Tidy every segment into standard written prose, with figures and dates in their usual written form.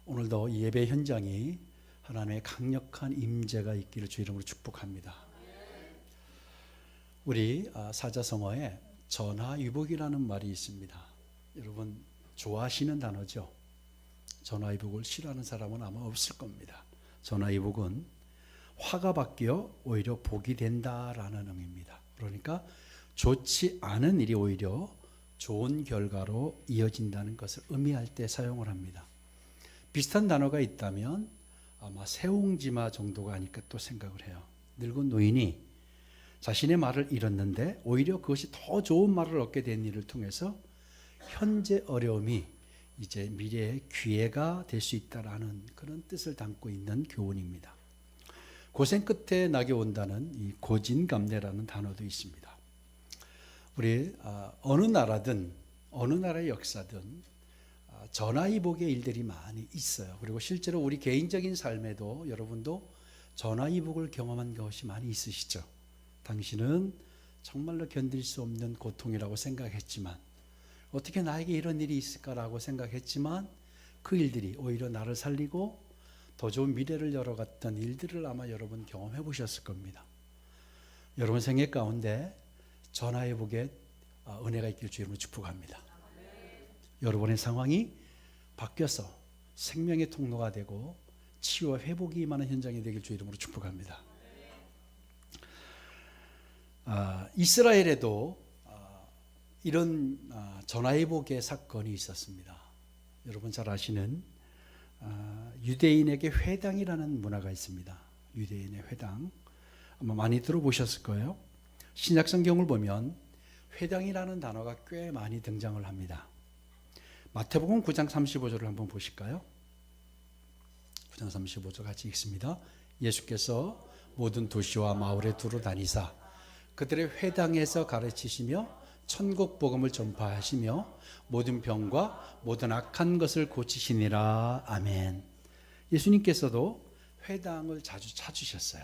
오늘도 이 예배 현장이 하나님의 강력한 임재가 있기를 주 이름으로 축복합니다. 우리 사자성어에 전화위복이라는 말이 있습니다. 여러분 좋아하시는 단어죠. 전화위복을 싫어하는 사람은 아마 없을 겁니다. 전화위복은 화가 바뀌어 오히려 복이 된다라는 의미입니다. 그러니까 좋지 않은 일이 오히려 좋은 결과로 이어진다는 것을 의미할 때 사용을 합니다. 비슷한 단어가 있다면 아마 세옹지마 정도가 아닐까 또 생각을 해요. 늙은 노인이 자신의 말을 잃었는데 오히려 그것이 더 좋은 말을 얻게 된 일을 통해서 현재 어려움이 이제 미래의 기회가 될 수 있다라는 그런 뜻을 담고 있는 교훈입니다. 고생 끝에 낙이 온다는 이 고진감래라는 단어도 있습니다. 우리 어느 나라든 어느 나라의 역사든 전화위복의 일들이 많이 있어요. 그리고 실제로 우리 개인적인 삶에도 여러분도 전화위복을 경험한 것이 많이 있으시죠. 당신은 정말로 견딜 수 없는 고통이라고 생각했지만 어떻게 나에게 이런 일이 있을까라고 생각했지만 그 일들이 오히려 나를 살리고 더 좋은 미래를 열어갔던 일들을 아마 여러분 경험해 보셨을 겁니다. 여러분 생애 가운데 전화위복의 은혜가 있길 주 이름으로 축복합니다. 여러분의 상황이 바뀌어서 생명의 통로가 되고 치유와 회복이 임하는 현장이 되길 주 이름으로 축복합니다. 이스라엘에도 이런 전화위복의 사건이 있었습니다. 여러분 잘 아시는 유대인에게 회당이라는 문화가 있습니다. 유대인의 회당 아마 많이 들어보셨을 거예요. 신약 성경을 보면 회당이라는 단어가 꽤 많이 등장을 합니다. 마태복음 9장 35절을 한번 보실까요? 9장 35절 같이 읽습니다. 예수께서 모든 도시와 마을에 두루 다니사 그들의 회당에서 가르치시며 천국 복음을 전파하시며 모든 병과 모든 악한 것을 고치시니라. 아멘. 예수님께서도 회당을 자주 찾으셨어요.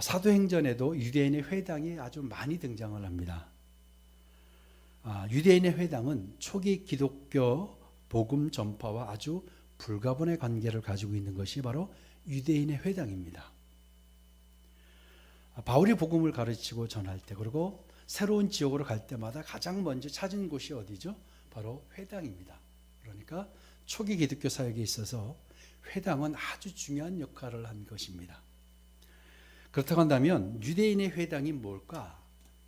사도행전에도 유대인의 회당이 아주 많이 등장을 합니다. 유대인의 회당은 초기 기독교 복음 전파와 아주 불가분의 관계를 가지고 있는 것이 바로 유대인의 회당입니다. 바울이 복음을 가르치고 전할 때 그리고 새로운 지역으로 갈 때마다 가장 먼저 찾은 곳이 어디죠? 바로 회당입니다. 그러니까 초기 기독교 사역에 있어서 회당은 아주 중요한 역할을 한 것입니다. 그렇다고 한다면 유대인의 회당이 뭘까?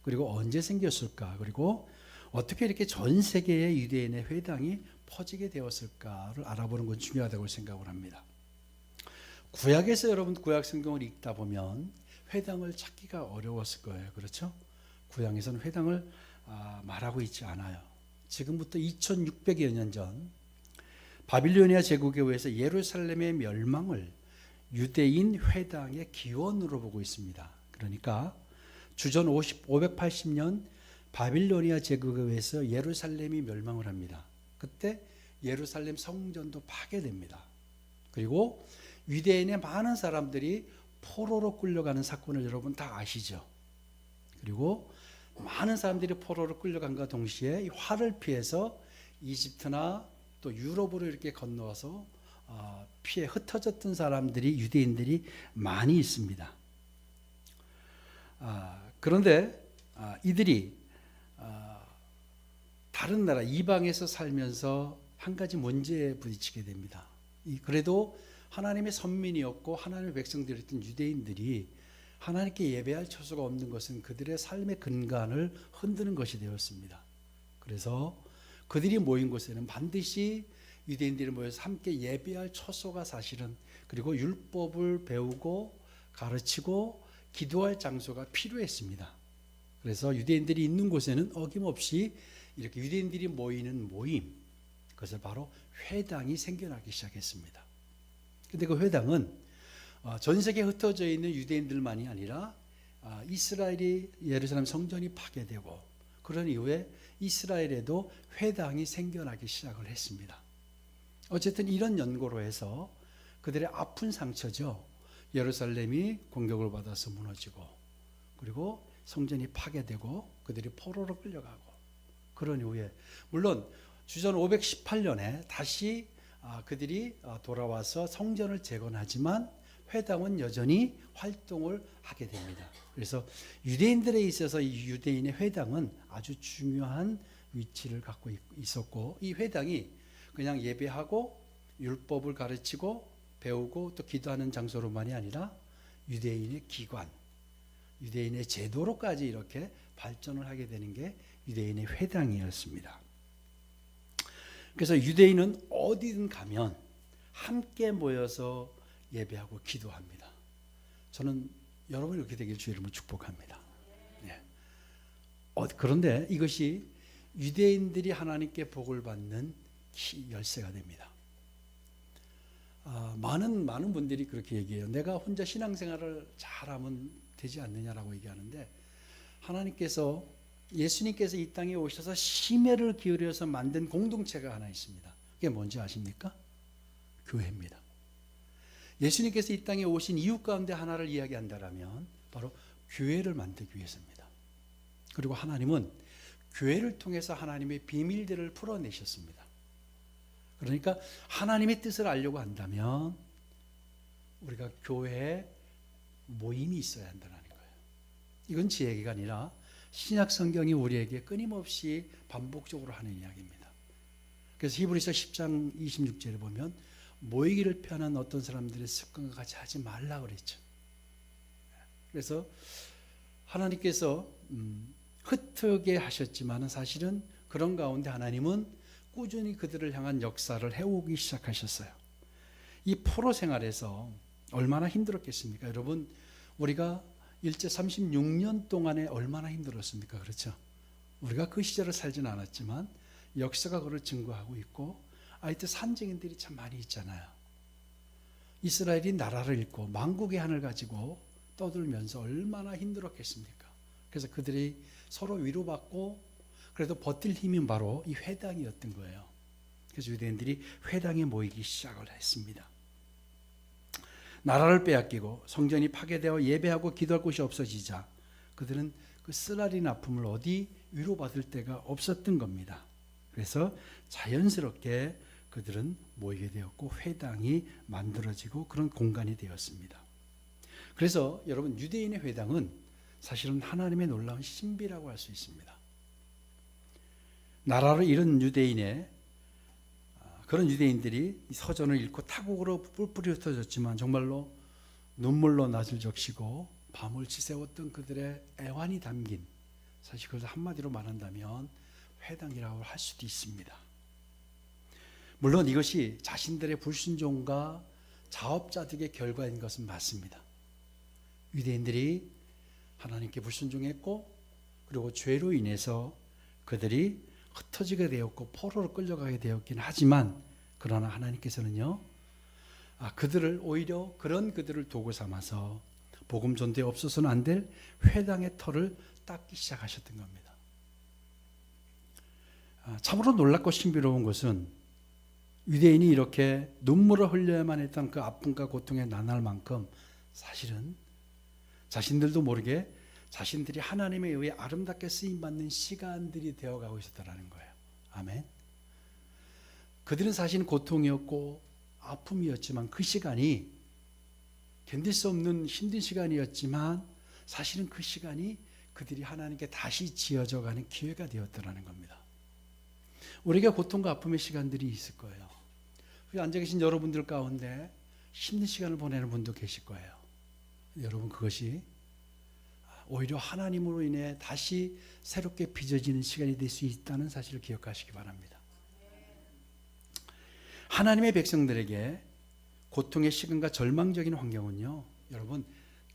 그리고 언제 생겼을까? 그리고 어떻게 이렇게 전 세계의 유대인의 회당이 퍼지게 되었을까를 알아보는 건 중요하다고 생각을 합니다. 구약에서 여러분 구약 성경을 읽다 보면 회당을 찾기가 어려웠을 거예요. 그렇죠? 구약에서는 회당을 말하고 있지 않아요. 지금부터 2600여 년 전 바빌로니아 제국에 의해서 예루살렘의 멸망을 유대인 회당의 기원으로 보고 있습니다. 그러니까 주전 580년 바빌로니아 제국에 의해서 예루살렘이 멸망을 합니다. 그때 예루살렘 성전도 파괴됩니다. 그리고 유대인의 많은 사람들이 포로로 끌려가는 사건을 여러분 다 아시죠? 그리고 많은 사람들이 포로로 끌려간과 동시에 이 화를 피해서 이집트나 또 유럽으로 이렇게 건너와서 피해 흩어졌던 사람들이 유대인들이 많이 있습니다. 그런데 이들이 다른 나라 이방에서 살면서 한 가지 문제에 부딪히게 됩니다. 그래도 하나님의 선민이었고 하나님의 백성들이었던 유대인들이 하나님께 예배할 처소가 없는 것은 그들의 삶의 근간을 흔드는 것이 되었습니다. 그래서 그들이 모인 곳에는 반드시 유대인들이 모여서 함께 예배할 처소가 사실은 그리고 율법을 배우고 가르치고 기도할 장소가 필요했습니다. 그래서 유대인들이 있는 곳에는 어김없이 이렇게 유대인들이 모이는 모임, 그것을 바로 회당이 생겨나기 시작했습니다. 근데 그 회당은 전 세계에 흩어져 있는 유대인들만이 아니라 이스라엘이 예루살렘 성전이 파괴되고 그런 이후에 이스라엘에도 회당이 생겨나기 시작을 했습니다. 어쨌든 이런 연고로 해서 그들의 아픈 상처죠. 예루살렘이 공격을 받아서 무너지고 그리고 성전이 파괴되고 그들이 포로로 끌려가고 그런 이후에 물론 주전 518년에 다시 그들이 돌아와서 성전을 재건하지만 회당은 여전히 활동을 하게 됩니다. 그래서 유대인들에 있어서 이 유대인의 회당은 아주 중요한 위치를 갖고 있었고, 이 회당이 그냥 예배하고 율법을 가르치고 배우고 또 기도하는 장소로만이 아니라 유대인의 기관, 유대인의 제도로까지 이렇게 발전을 하게 되는 게 유대인의 회당이었습니다. 그래서 유대인은 어디든 가면 함께 모여서 예배하고 기도합니다. 저는 여러분이 이렇게 되길 주의 이름으로 축복합니다. 네. 그런데 이것이 유대인들이 하나님께 복을 받는 열쇠가 됩니다. 많은 분들이 그렇게 얘기해요. 내가 혼자 신앙생활을 잘하면 되지 않느냐라고 얘기하는데, 하나님께서, 예수님께서 이 땅에 오셔서 심혈을 기울여서 만든 공동체가 하나 있습니다. 그게 뭔지 아십니까? 교회입니다. 예수님께서 이 땅에 오신 이유 가운데 하나를 이야기한다면 바로 교회를 만들기 위해서입니다. 그리고 하나님은 교회를 통해서 하나님의 비밀들을 풀어내셨습니다. 그러니까 하나님의 뜻을 알려고 한다면 우리가 교회에 모임이 있어야 한다는 거예요. 이건 제 얘기가 아니라 신약 성경이 우리에게 끊임없이 반복적으로 하는 이야기입니다. 그래서 히브리서 10장 26절에 보면 모이기를 피하는 어떤 사람들의 습관과 같이 하지 말라 그랬죠. 그래서 하나님께서 흩트게 하셨지만 사실은 그런 가운데 하나님은 꾸준히 그들을 향한 역사를 해오기 시작하셨어요. 이 포로 생활에서 얼마나 힘들었겠습니까? 여러분, 우리가 일제 36년 동안에 얼마나 힘들었습니까? 그렇죠? 우리가 그 시절을 살지는 않았지만 역사가 그걸 증거하고 있고, 이때 산증인들이 참 많이 있잖아요. 이스라엘이 나라를 잃고 만국의 한을 가지고 떠들면서 얼마나 힘들었겠습니까? 그래서 그들이 서로 위로받고 그래도 버틸 힘이 바로 이 회당이었던 거예요. 그래서 유대인들이 회당에 모이기 시작을 했습니다. 나라를 빼앗기고 성전이 파괴되어 예배하고 기도할 곳이 없어지자 그들은 그 쓰라린 아픔을 어디 위로받을 데가 없었던 겁니다. 그래서 자연스럽게 그들은 모이게 되었고 회당이 만들어지고 그런 공간이 되었습니다. 그래서 여러분, 유대인의 회당은 사실은 하나님의 놀라운 신비라고 할 수 있습니다. 나라를 잃은 그런 유대인들이 서전을 잃고 타국으로 뿔뿔이 흩어졌지만 정말로 눈물로 낯을 적시고 밤을 지새웠던 그들의 애환이 담긴, 사실 그걸 한마디로 말한다면 회당이라고 할 수도 있습니다. 물론 이것이 자신들의 불순종과 자업자득의 결과인 것은 맞습니다. 유대인들이 하나님께 불순종했고 그리고 죄로 인해서 그들이 흩어지게 되었고 포로로 끌려가게 되었긴 하지만, 그러나 하나님께서는요, 그들을 오히려 그런 그들을 도구 삼아서 복음 전도에 없어서는 안 될 회당의 털을 닦기 시작하셨던 겁니다. 참으로 놀랍고 신비로운 것은 유대인이 이렇게 눈물을 흘려야만 했던 그 아픔과 고통의 나날만큼 사실은 자신들도 모르게 자신들이 하나님에 의해 아름답게 쓰임받는 시간들이 되어가고 있었다는 거예요. 아멘. 그들은 사실 고통이었고 아픔이었지만 그 시간이 견딜 수 없는 힘든 시간이었지만 사실은 그 시간이 그들이 하나님께 다시 지어져 가는 기회가 되었다는 겁니다. 우리가 고통과 아픔의 시간들이 있을 거예요. 여기 앉아 계신 여러분들 가운데 힘든 시간을 보내는 분도 계실 거예요. 여러분, 그것이 오히려 하나님으로 인해 다시 새롭게 빚어지는 시간이 될 수 있다는 사실을 기억하시기 바랍니다. 하나님의 백성들에게 고통의 시간과 절망적인 환경은요, 여러분,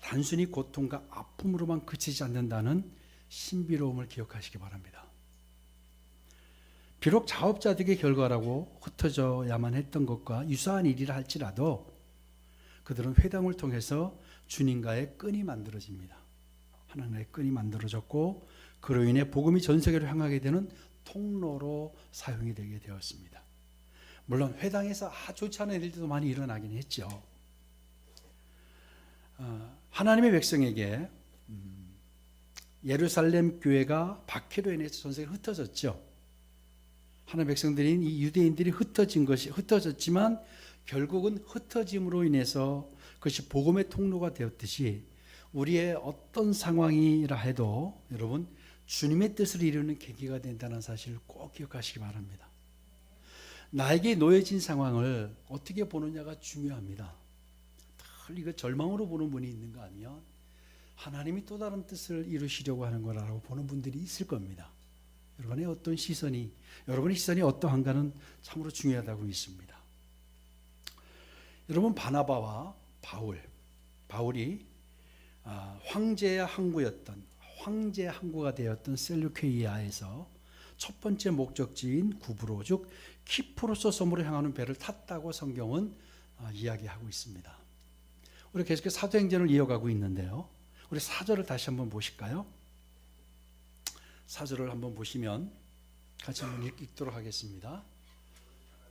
단순히 고통과 아픔으로만 그치지 않는다는 신비로움을 기억하시기 바랍니다. 비록 자업자득의 결과라고 흩어져야만 했던 것과 유사한 일이라 할지라도 그들은 회당을 통해서 주님과의 끈이 만들어집니다. 하나님의 끈이 만들어졌고 그로 인해 복음이 전 세계로 향하게 되는 통로로 사용이 되게 되었습니다. 물론 회당에서 좋지 않은 일들도 많이 일어나긴 했죠. 하나님의 백성에게 예루살렘 교회가 박해로 인해서 전 세계로 흩어졌죠. 하나님의 백성들인 이 유대인들이 흩어졌지만 결국은 흩어짐으로 인해서 그것이 복음의 통로가 되었듯이 우리의 어떤 상황이라 해도 여러분 주님의 뜻을 이루는 계기가 된다는 사실을 꼭 기억하시기 바랍니다. 나에게 놓여진 상황을 어떻게 보느냐가 중요합니다. 이거 절망으로 보는 분이 있는가 하면 하나님이 또 다른 뜻을 이루시려고 하는 거라고 보는 분들이 있을 겁니다. 여러분의 시선이 어떠한가는 참으로 중요하다고 믿습니다. 여러분 바나바와 바울이 황제 항구가 되었던 셀루케이아에서 첫 번째 목적지인 구브로 즉 키프로스 섬으로 향하는 배를 탔다고 성경은 이야기하고 있습니다. 우리 계속해서 사도행전을 이어가고 있는데요. 우리 4절을 다시 한번 보실까요? 4절을 한번 보시면 같이 한번 읽도록 하겠습니다.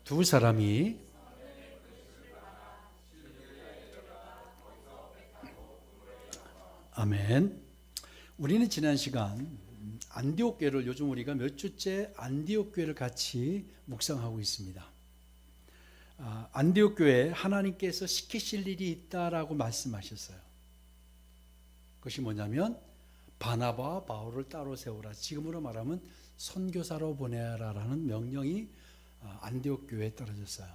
두 사람이 아멘. 우리는 지난 시간 안디옥 교회를 요즘 우리가 몇 주째 안디옥 교회를 같이 묵상하고 있습니다. 안디옥 교회에 하나님께서 시키실 일이 있다라고 말씀하셨어요. 그것이 뭐냐면 바나바와 바울을 따로 세우라. 지금으로 말하면 선교사로 보내라라는 명령이 안디옥 교회에 떨어졌어요.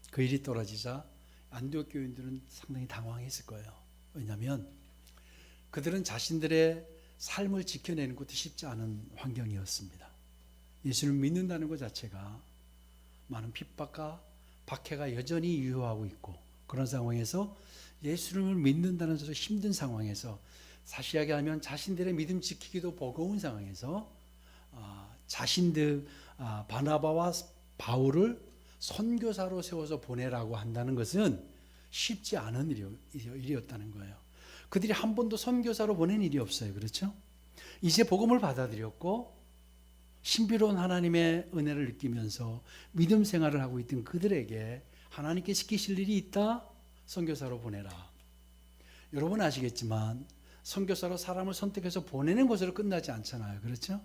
그 일이 떨어지자 안디옥 교인들은 상당히 당황했을 거예요. 왜냐하면 그들은 자신들의 삶을 지켜내는 것도 쉽지 않은 환경이었습니다. 예수를 믿는다는 것 자체가 많은 핍박과 박해가 여전히 유효하고 있고 그런 상황에서 예수를 믿는다는 것도 힘든 상황에서 사실하게 하면 자신들의 믿음 지키기도 버거운 상황에서 바나바와 바울을 선교사로 세워서 보내라고 한다는 것은 쉽지 않은 일이었다는 거예요. 그들이 한 번도 선교사로 보낸 일이 없어요. 그렇죠? 이제 복음을 받아들였고 신비로운 하나님의 은혜를 느끼면서 믿음 생활을 하고 있던 그들에게 하나님께 시키실 일이 있다? 선교사로 보내라. 여러분 아시겠지만 선교사로 사람을 선택해서 보내는 것으로 끝나지 않잖아요. 그렇죠?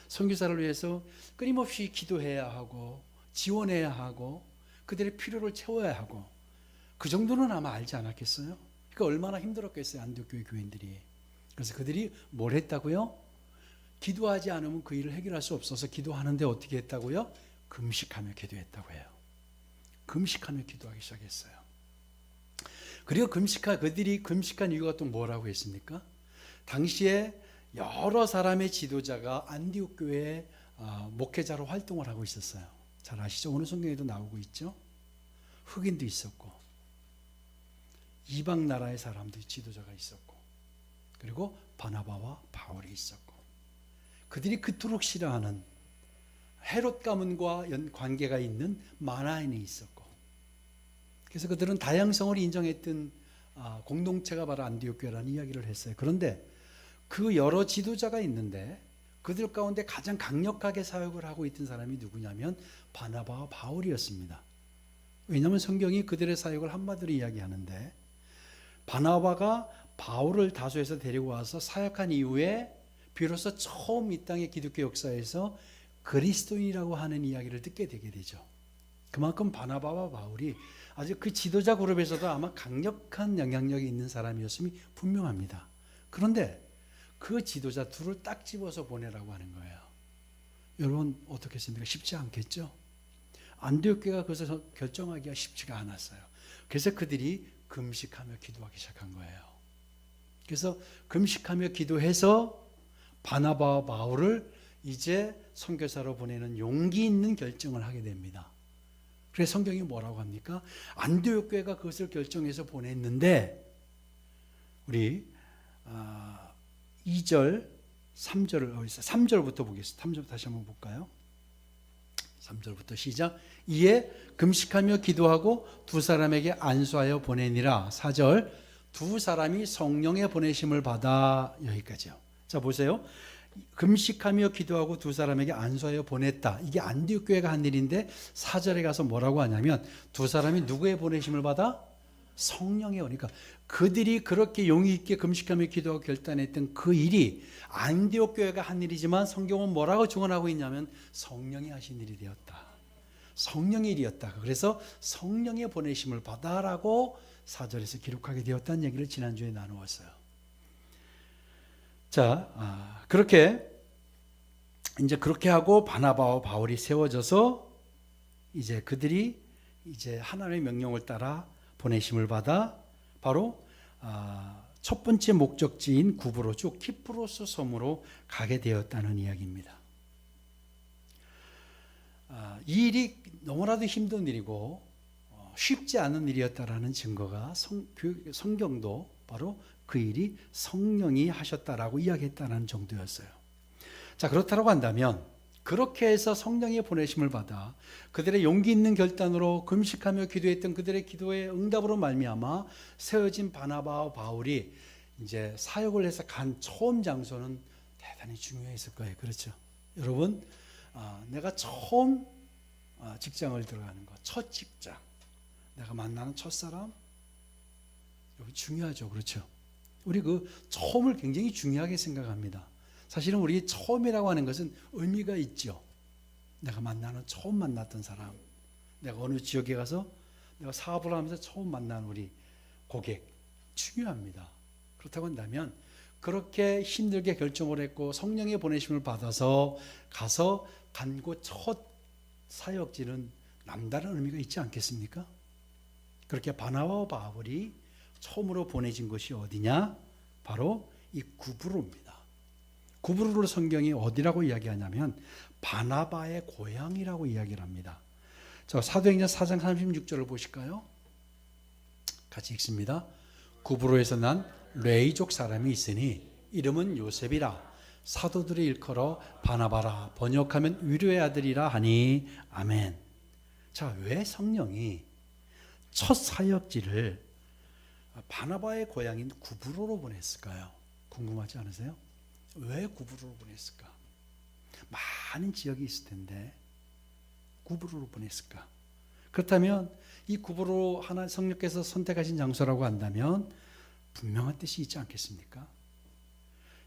선교사를 위해서 끊임없이 기도해야 하고 지원해야 하고 그들의 필요를 채워야 하고 그 정도는 아마 알지 않았겠어요? 그러니까 얼마나 힘들었겠어요. 안디옥교회 교인들이. 그래서 그들이 뭘 했다고요? 기도하지 않으면 그 일을 해결할 수 없어서 기도하는데 어떻게 했다고요? 금식하며 기도했다고 해요. 금식하며 기도하기 시작했어요. 그리고 그들이 금식한 이유가 또 뭐라고 했습니까? 당시에 여러 사람의 지도자가 안디옥 교회의 목회자로 활동을 하고 있었어요. 잘 아시죠? 오늘 성경에도 나오고 있죠. 흑인도 있었고 이방 나라의 사람도 지도자가 있었고 그리고 바나바와 바울이 있었고 그들이 그토록 싫어하는 헤롯 가문과 관계가 있는 마나엔이 있었고 그래서 그들은 다양성을 인정했던 공동체가 바로 안디옥 교회라는 이야기를 했어요. 그런데 그 여러 지도자가 있는데 그들 가운데 가장 강력하게 사역을 하고 있던 사람이 누구냐면 바나바와 바울이었습니다. 왜냐하면 성경이 그들의 사역을 한마디로 이야기하는데 바나바가 바울을 다소에서 데리고 와서 사역한 이후에 비로소 처음 이 땅의 기독교 역사에서 그리스도인이라고 하는 이야기를 듣게 되게 되죠. 그만큼 바나바와 바울이 아주 그 지도자 그룹에서도 아마 강력한 영향력이 있는 사람이었음이 분명합니다. 그런데 그 지도자 둘을 딱 집어서 보내라고 하는 거예요. 여러분 어떻겠습니까? 쉽지 않겠죠? 안디옥 교회가 그것을 결정하기가 쉽지가 않았어요. 그래서 그들이 금식하며 기도하기 시작한 거예요. 그래서 금식하며 기도해서 바나바와 바울을 이제 선교사로 보내는 용기 있는 결정을 하게 됩니다. 그래서 성경이 뭐라고 합니까? 안디옥 교회가 그것을 결정해서 보냈는데 우리 2절, 3절부터 보겠습니다. 3절 다시 한번 볼까요? 3절부터 시작. 이에 금식하며 기도하고 두 사람에게 안수하여 보내니라. 4절 두 사람이 성령의 보내심을 받아. 여기까지요. 자 보세요. 금식하며 기도하고 두 사람에게 안수하여 보냈다. 이게 안디옥 교회가 한 일인데 4절에 가서 뭐라고 하냐면 두 사람이 누구의 보내심을 받아? 성령의 은혜가 그들이 그렇게 용의 있게 금식하며 기도하고 결단했던 그 일이 안디옥 교회가 한 일이지만 성경은 뭐라고 증언하고 있냐면 성령이 하신 일이 되었다. 성령의 일이었다. 그래서 성령의 보내심을 받아라고 4절에서 기록하게 되었다는 얘기를 지난주에 나누었어요. 자, 그렇게 이제 그렇게 하고 바나바와 바울이 세워져서 이제 그들이 이제 하나님의 명령을 따라 보내심을 받아 바로 첫 번째 목적지인 구브로주 키프로스 섬으로 가게 되었다는 이야기입니다. 이 일이 너무나도 힘든 일이고 쉽지 않은 일이었다라는 증거가 성경도 바로 그 일이 성령이 하셨다라고 이야기했다는 정도였어요. 자, 그렇다고 한다면 그렇게 해서 성령의 보내심을 받아 그들의 용기 있는 결단으로 금식하며 기도했던 그들의 기도의 응답으로 말미암아 세워진 바나바와 바울이 이제 사역을 해서 간 처음 장소는 대단히 중요했을 거예요. 그렇죠? 여러분, 내가 처음 직장을 들어가는 것, 첫 직장, 내가 만나는 첫사람, 여기 중요하죠. 그렇죠? 우리 그 처음을 굉장히 중요하게 생각합니다. 사실은 우리 처음이라고 하는 것은 의미가 있죠. 내가 처음 만났던 사람, 내가 어느 지역에 가서 내가 사업을 하면서 처음 만난 우리 고객, 중요합니다. 그렇다고 한다면 그렇게 힘들게 결정을 했고 성령의 보내심을 받아서 가서 간 곳 첫 사역지는 남다른 의미가 있지 않겠습니까? 그렇게 바나바와 바울이 처음으로 보내진 곳이 어디냐? 바로 이 구브로입니다. 구브로를 성경이 어디라고 이야기하냐면 바나바의 고향이라고 이야기를 합니다. 자, 사도행전 4장 36절을 보실까요? 같이 읽습니다. 구브로에서 난 레이족 사람이 있으니 이름은 요셉이라 사도들의 일컬어 바나바라 번역하면 위로의 아들이라 하니 아멘. 자, 왜 성령이 첫 사역지를 바나바의 고향인 구브로로 보냈을까요? 궁금하지 않으세요? 왜 구브로로 보냈을까? 많은 지역이 있을 텐데 구브로로 보냈을까? 그렇다면 이 구브로 하나 성령께서 선택하신 장소라고 한다면 분명한 뜻이 있지 않겠습니까?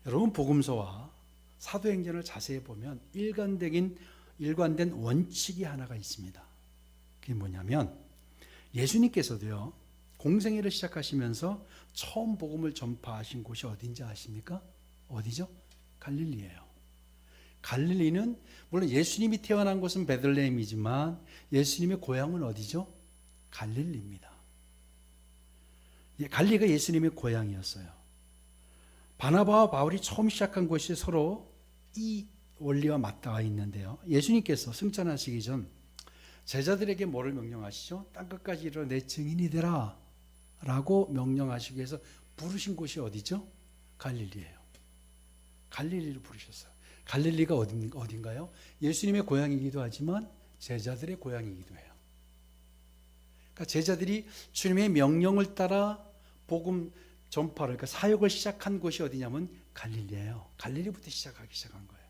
여러분, 복음서와 사도행전을 자세히 보면 일관된 원칙이 하나가 있습니다. 그게 뭐냐면 예수님께서도요, 공생애를 시작하시면서 처음 복음을 전파하신 곳이 어딘지 아십니까? 어디죠? 갈릴리예요. 갈릴리는 물론 예수님이 태어난 곳은 베들레헴이지만 예수님의 고향은 어디죠? 갈릴리입니다. 갈릴리가 예수님의 고향이었어요. 바나바와 바울이 처음 시작한 곳이 서로 이 원리와 맞닿아 있는데요. 예수님께서 승천하시기 전 제자들에게 뭐를 명령하시죠? 땅끝까지 이르러 내 증인이 되라 라고 명령하시기 위해서 부르신 곳이 어디죠? 갈릴리예요. 갈릴리를 부르셨어요. 갈릴리가 어딘가요? 예수님의 고향이기도 하지만 제자들의 고향이기도 해요. 그러니까 제자들이 주님의 명령을 따라 복음 전파를, 그러니까 사역을 시작한 곳이 어디냐면 갈릴리예요. 갈릴리부터 시작하기 시작한 거예요.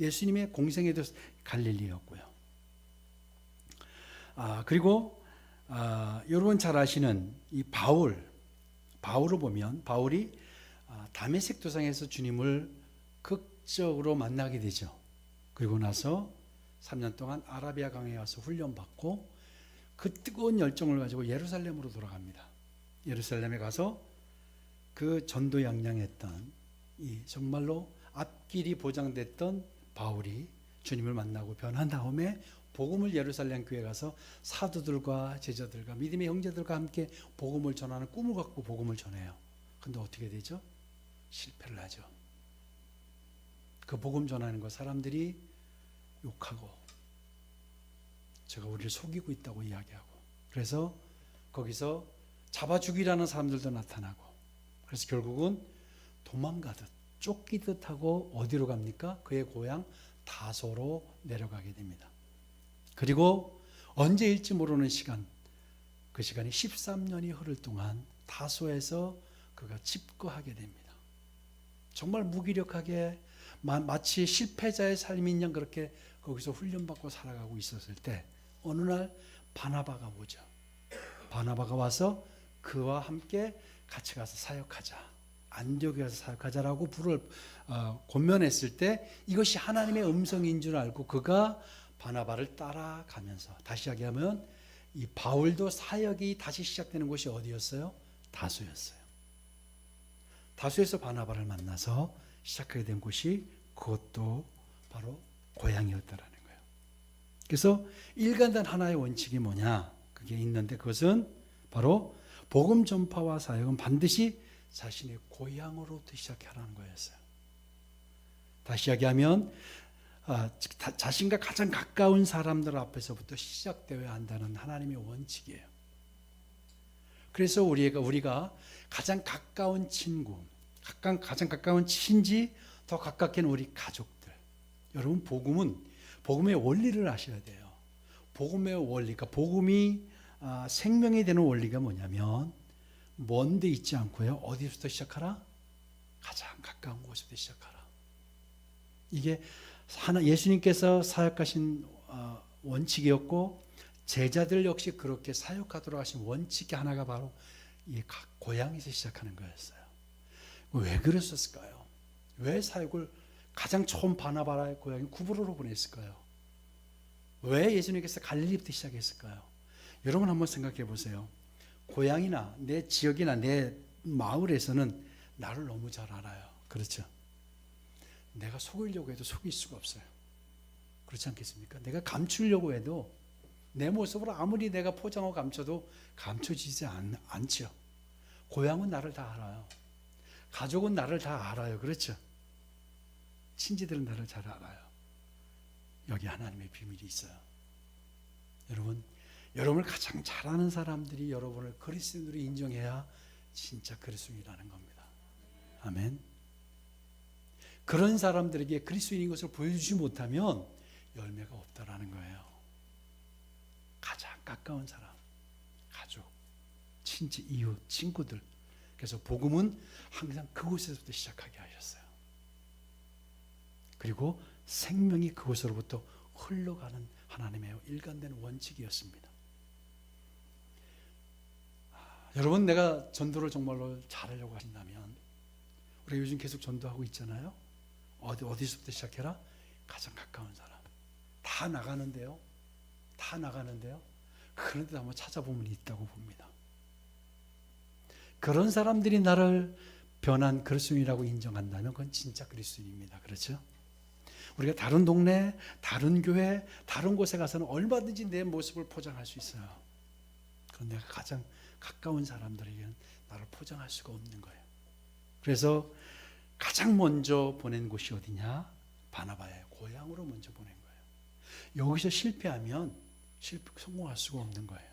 예수님의 공생애도 갈릴리였고요. 그리고 여러분 잘 아시는 이 바울을 보면 바울이 다메섹 도상에서 주님을 극적으로 만나게 되죠. 그리고 나서 3년 동안 아라비아 강에 와서 훈련받고 그 뜨거운 열정을 가지고 예루살렘으로 돌아갑니다. 예루살렘에 가서 그 전도양양했던 이 정말로 앞길이 보장됐던 바울이 주님을 만나고 변한 다음에 복음을 예루살렘 교회에 가서 사도들과 제자들과 믿음의 형제들과 함께 복음을 전하는 꿈을 갖고 복음을 전해요. 근데 어떻게 되죠? 실패를 하죠. 그 복음 전하는 거 사람들이 욕하고 제가 우리를 속이고 있다고 이야기하고 그래서 거기서 잡아 죽이라는 사람들도 나타나고 그래서 결국은 도망가듯 쫓기듯 하고 어디로 갑니까? 그의 고향 다소로 내려가게 됩니다. 그리고 언제일지 모르는 시간, 그 시간이 13년이 흐를 동안 다소에서 그가 집거하게 됩니다. 정말 무기력하게 마치 실패자의 삶인 양 그렇게 거기서 훈련받고 살아가고 있었을 때 어느 날 바나바가 오죠. 바나바가 와서 그와 함께 같이 가서 사역하자, 안디옥에 가서 사역하자라고 불을 권면했을 때 이것이 하나님의 음성인 줄 알고 그가 바나바를 따라가면서, 다시 이야기하면 이 바울도 사역이 다시 시작되는 곳이 어디였어요? 다소였어요. 다소에서 바나바를 만나서 시작하게 된 곳이 그것도 바로 고향이었다라는 거예요. 그래서 일관된 하나의 원칙이 뭐냐? 그게 있는데 그것은 바로 복음 전파와 사역은 반드시 자신의 고향으로부터 시작하라는 거였어요. 다시 이야기하면 자신과 가장 가까운 사람들 앞에서부터 시작되어야 한다는 하나님의 원칙이에요. 그래서 우리가 가장 가까운 친구, 가장 가까운 친지, 더 가깝게는 우리 가족들. 여러분, 복음의 원리를 아셔야 돼요. 복음의 원리, 그러니까 복음이 생명이 되는 원리가 뭐냐면 먼 데 있지 않고요. 어디부터 시작하라? 가장 가까운 곳부터 시작하라. 이게 예수님께서 사역하신 원칙이었고 제자들 역시 그렇게 사역하도록 하신 원칙의 하나가 바로 이 고향에서 시작하는 거였어요. 왜 그랬었을까요? 왜 사역을 가장 처음 바나바의 고향인 구브로로 보냈을까요? 왜 예수님께서 갈릴리부터 시작했을까요? 여러분 한번 생각해 보세요. 고향이나 내 지역이나 내 마을에서는 나를 너무 잘 알아요. 그렇죠? 내가 속이려고 해도 속일 수가 없어요. 그렇지 않겠습니까? 내가 감추려고 해도 내 모습을 아무리 내가 포장하고 감춰도 감춰지지 않죠. 고향은 나를 다 알아요. 가족은 나를 다 알아요. 그렇죠? 친지들은 나를 잘 알아요. 여기 하나님의 비밀이 있어요. 여러분을 가장 잘 아는 사람들이 여러분을 그리스도인으로 인정해야 진짜 그리스도인이라는 겁니다. 아멘. 그런 사람들에게 그리스도인인 것을 보여주지 못하면 열매가 없다라는 거예요. 가장 가까운 사람, 가족, 친지, 이웃, 친구들. 그래서 복음은 항상 그곳에서부터 시작하게 하셨어요. 그리고 생명이 그곳으로부터 흘러가는 하나님의 일관된 원칙이었습니다. 여러분, 내가 전도를 정말로 잘하려고 하신다면, 우리가 요즘 계속 전도하고 있잖아요. 어디서부터 시작해라? 가장 가까운 사람. 다 나가는데요. 그런데 한번 찾아보면 있다고 봅니다. 그런 사람들이 나를 변한 그리스도인이라고 인정한다면 그건 진짜 그리스도인입니다. 그렇죠? 우리가 다른 동네, 다른 교회, 다른 곳에 가서는 얼마든지 내 모습을 포장할 수 있어요. 그런데 내가 가장 가까운 사람들에게는 나를 포장할 수가 없는 거예요. 그래서 가장 먼저 보낸 곳이 어디냐? 바나바의 고향으로 먼저 보낸 거예요. 여기서 실패하면 성공할 수가 없는 거예요.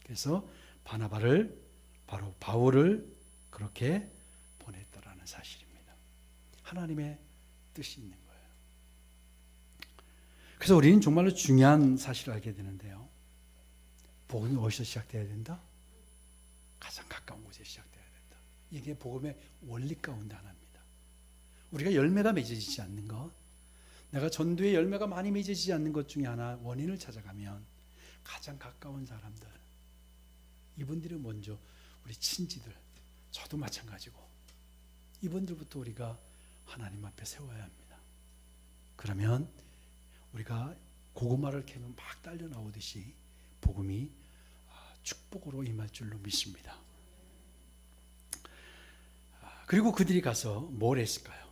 그래서 바나바를, 바로 바울을 그렇게 보냈더라는 사실입니다. 하나님의 뜻이 있는 거예요. 그래서 우리는 정말로 중요한 사실을 알게 되는데요. 복음이 어디서 시작돼야 된다? 가장 가까운 곳에 시작돼야 된다. 이게 복음의 원리 가운데 하나입니다. 우리가 열매가 맺어지지 않는 것, 내가 전도에 열매가 많이 맺어지지 않는 것 중에 하나, 원인을 찾아가면 가장 가까운 사람들, 이분들이 먼저 우리 친지들, 저도 마찬가지고 이분들부터 우리가 하나님 앞에 세워야 합니다. 그러면 우리가 고구마를 캐면 막 딸려 나오듯이 복음이 축복으로 임할 줄로 믿습니다. 그리고 그들이 가서 뭘 했을까요?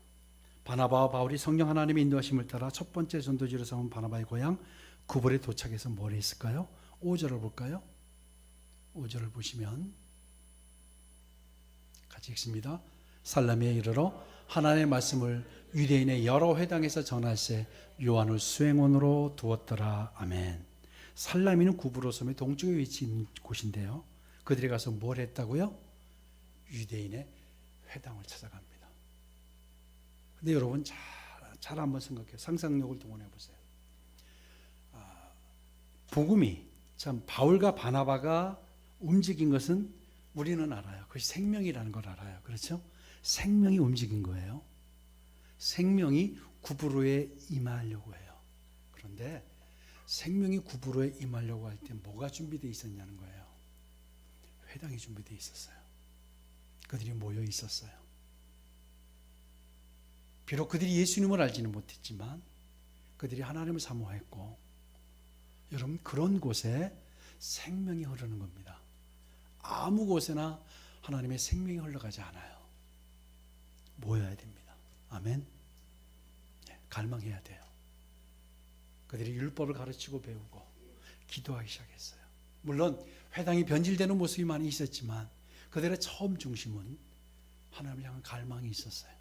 바나바와 바울이 성령 하나님의 인도하심을 따라 첫 번째 전도지로 삼은 바나바의 고향 구볼에 도착해서 뭘 했을까요? 5절을 볼까요? 5절을 보시면 같이 읽습니다. 살라미에 이르러 하나님의 말씀을 유대인의 여러 회당에서 전할세 요한을 수행원으로 두었더라. 아멘. 살라미는 구브로 섬의 동쪽에 위치한 곳인데요. 그들이 가서 뭘 했다고요? 유대인의 회당을 찾아갑니다. 근데 여러분 잘 한번 생각해요. 상상력을 동원해 보세요. 복음이 참 바울과 바나바가 움직인 것은 우리는 알아요. 그것이 생명이라는 걸 알아요. 그렇죠? 생명이 움직인 거예요. 생명이 구브로에 임하려고 해요. 그런데 생명이 구브로에 임하려고 할 때 뭐가 준비되어 있었냐는 거예요. 회당이 준비되어 있었어요. 그들이 모여 있었어요. 비록 그들이 예수님을 알지는 못했지만 그들이 하나님을 사모했고, 여러분 그런 곳에 생명이 흐르는 겁니다. 아무 곳에나 하나님의 생명이 흘러가지 않아요. 모여야 됩니다. 아멘. 갈망해야 돼요. 그들이 율법을 가르치고 배우고 기도하기 시작했어요. 물론 회당이 변질되는 모습이 많이 있었지만 그들의 처음 중심은 하나님을 향한 갈망이 있었어요.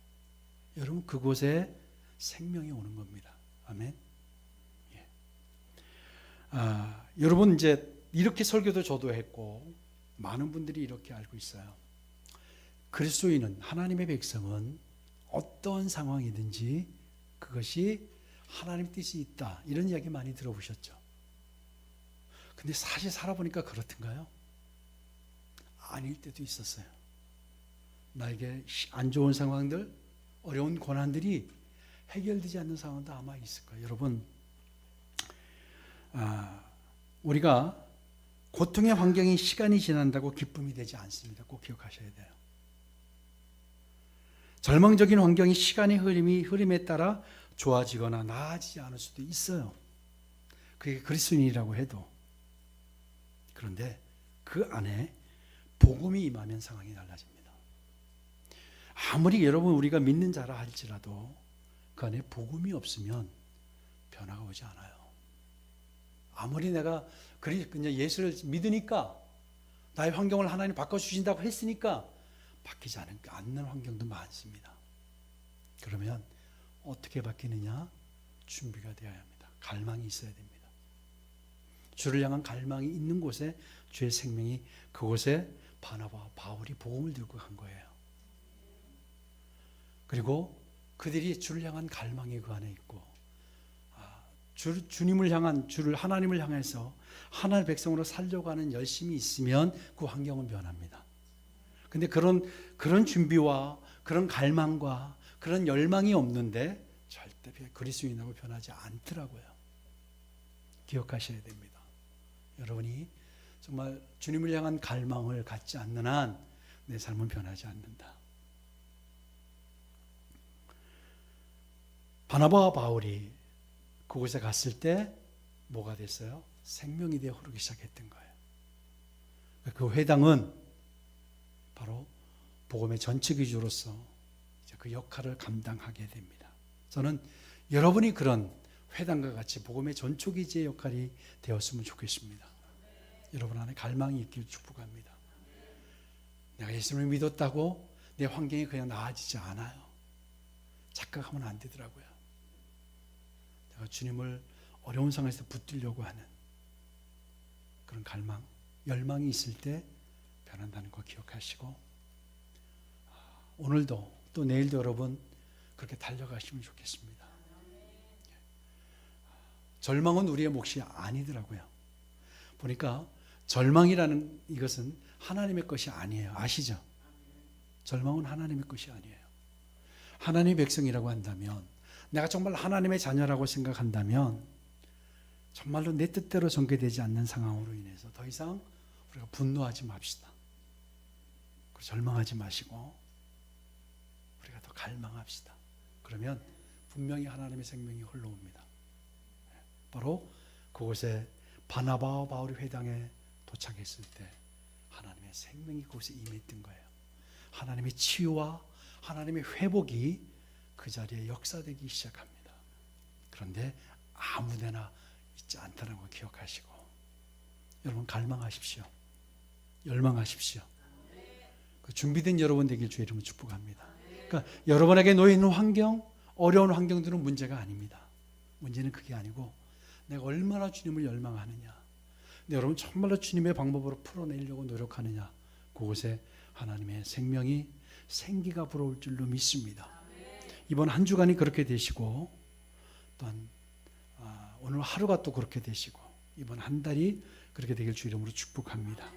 여러분 그곳에 생명이 오는 겁니다. 아멘. 예. 여러분 이제 이렇게 설교도 저도 했고 많은 분들이 이렇게 알고 있어요. 그리스도인은, 하나님의 백성은 어떠한 상황이든지 그것이 하나님 뜻이 있다, 이런 이야기 많이 들어보셨죠. 근데 사실 살아보니까 그렇던가요? 아닐 때도 있었어요. 나에게 안 좋은 상황들, 어려운 고난들이 해결되지 않는 상황도 아마 있을 거예요. 여러분, 우리가 고통의 환경이 시간이 지난다고 기쁨이 되지 않습니다. 꼭 기억하셔야 돼요. 절망적인 환경이 시간의 흐름에 따라 좋아지거나 나아지지 않을 수도 있어요. 그게 그리스도인이라고 해도. 그런데 그 안에 복음이 임하면 상황이 달라집니다. 아무리 여러분 우리가 믿는 자라 할지라도 그 안에 복음이 없으면 변화가 오지 않아요. 아무리 내가 그냥 예수를 믿으니까, 나의 환경을 하나님 바꿔주신다고 했으니까 바뀌지 않는 환경도 많습니다. 그러면 어떻게 바뀌느냐? 준비가 되어야 합니다. 갈망이 있어야 됩니다. 주를 향한 갈망이 있는 곳에 주의 생명이, 그곳에 바나바와 바울이 복음을 들고 간 거예요. 그리고 그들이 주를 향한 갈망이 그 안에 있고, 주님을 향한, 하나님을 향해서 하나님의 백성으로 살려고 하는 열심이 있으면 그 환경은 변합니다. 근데 그런 준비와 그런 갈망과 그런 열망이 없는데 절대 그리스도인하고 변하지 않더라고요. 기억하셔야 됩니다. 여러분이 정말 주님을 향한 갈망을 갖지 않는 한 내 삶은 변하지 않는다. 바나바와 바울이 그곳에 갔을 때 뭐가 됐어요? 생명이 되어 흐르기 시작했던 거예요. 그 회당은 바로 복음의 전체기주로서 그 역할을 감당하게 됩니다. 저는 여러분이 그런 회당과 같이 복음의 전초기지의 역할이 되었으면 좋겠습니다. 여러분 안에 갈망이 있기를 축복합니다. 내가 예수님을 믿었다고 내 환경이 그냥 나아지지 않아요. 착각하면 안 되더라고요. 내가 주님을 어려운 상황에서 붙들려고 하는 그런 갈망, 열망이 있을 때 변한다는 거 기억하시고, 오늘도 또 내일도 여러분 그렇게 달려가시면 좋겠습니다. 절망은 우리의 몫이 아니더라고요. 보니까 절망이라는 이것은 하나님의 것이 아니에요. 아시죠? 절망은 하나님의 것이 아니에요. 하나님의 백성이라고 한다면, 내가 정말 하나님의 자녀라고 생각한다면 정말로 내 뜻대로 전개되지 않는 상황으로 인해서 더 이상 우리가 분노하지 맙시다. 절망하지 마시고 우리가 더 갈망합시다. 그러면 분명히 하나님의 생명이 흘러옵니다. 바로 그곳에 바나바와 바울이 회당에 도착했을 때 하나님의 생명이 그곳에 임했던 거예요. 하나님의 치유와 하나님의 회복이 그 자리에 역사되기 시작합니다. 그런데 아무데나 있지 않다는 걸 기억하시고, 여러분 갈망하십시오. 열망하십시오. 준비된 여러분 되길 주의 이름으로 축복합니다. 그러니까 여러분에게 놓여 있는 환경, 어려운 환경들은 문제가 아닙니다. 문제는 그게 아니고 내가 얼마나 주님을 열망하느냐, 여러분 정말로 주님의 방법으로 풀어내려고 노력하느냐, 그곳에 하나님의 생명이, 생기가 불어올 줄로 믿습니다. 이번 한 주간이 그렇게 되시고, 또한 오늘 하루가 또 그렇게 되시고, 이번 한 달이 그렇게 되길 주 이름으로 축복합니다.